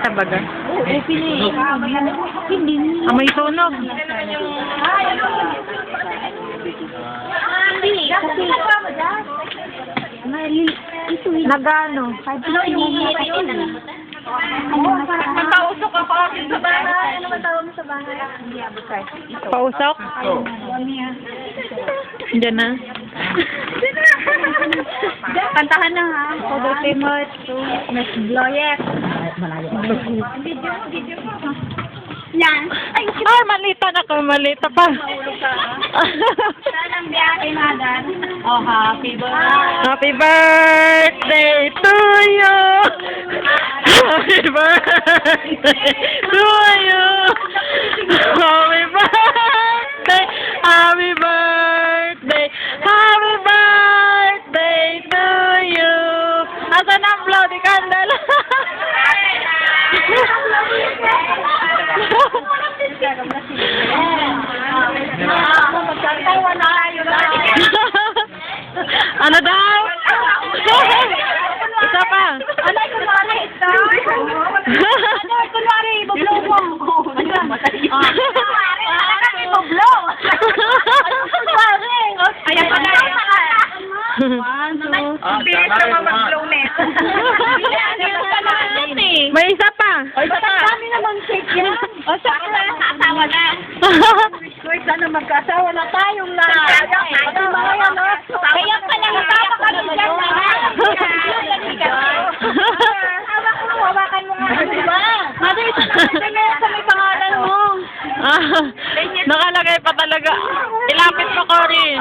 sa baga. Hindi. Amoy sunog. Hindi. Kasi, ito yun. Nagano? Magpausok ako sa bahay. Ano man tawag mo sa bahay? Pausok? Diyan na. Kantahan na ha. Kodo Timot. Miss Bloyek. Video. Yan. Ay, Ay, malita na ko. Malita pa. Sanang biyahe, Madan. Oh, happy birthday. Happy birthday to you. Happy birthday to you. Happy birthday. Happy birthday. Happy birthday to you. Asan ang blow di candle? Ano daw? Isa pa. Ano, kunwari ito? Ano, kunwari, ibablow mo. Kunwari, ibablow. Kunwari. Ayan pa na. Bilis naman mag-blow net. May isa pa. Kami naman cake yan. O, saan na? Asawa na. Wait, sana magkasawa na tayong lahat. Kaya pala hitapak kami dyan na. Hawakan mo nga. Diba? Mother, ito na sa may pangalan mo. Nakalagay pa talaga. Ilapit mo, Cory.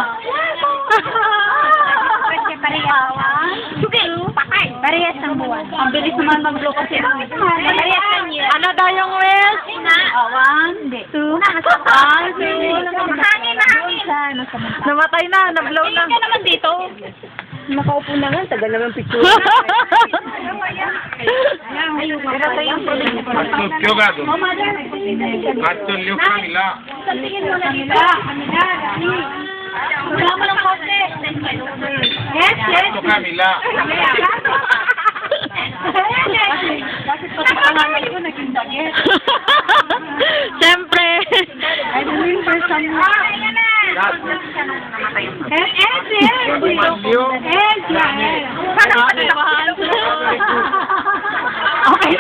Hindi, patay. Parehas ng buwan. Ang bilis naman mag-blow kasi. Parehas ng year. Ano daw yung wish? One, two. One, two. Mahangin. Namatay na, na-blow na. Hindi ka naman dito. Nakaupo na nga, tagal naman picture. Jogado. Macho Leo Camila. Tingin mo na dito. Wala mo ng kote. Yes, yes. Macho Camila. Bakit pati pangalan ko naging dagit? Siyempre. I remember someone. Okay.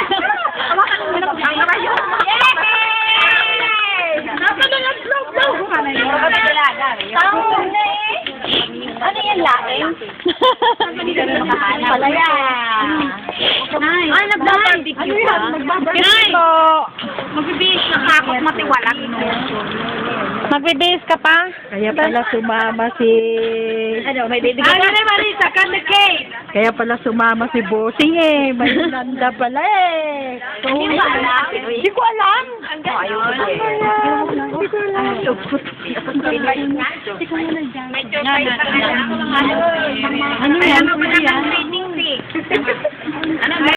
Ano yan, laing? Palaya. Ay, nagbabarbecue ka? Nagbabarbecue po. Magbibihis na kakot matiwalag. Magbibihis ka pa? Kaya pala sumama si... Ano, may bibigyan ka? Ano, Marisa, cut the cake. Kaya pala sumama si Bossing eh. May nanda pala eh. Hindi ba alam? Hindi ko alam. Hindi ko alam. Hindi ko alam. Ano yan? Ano yan?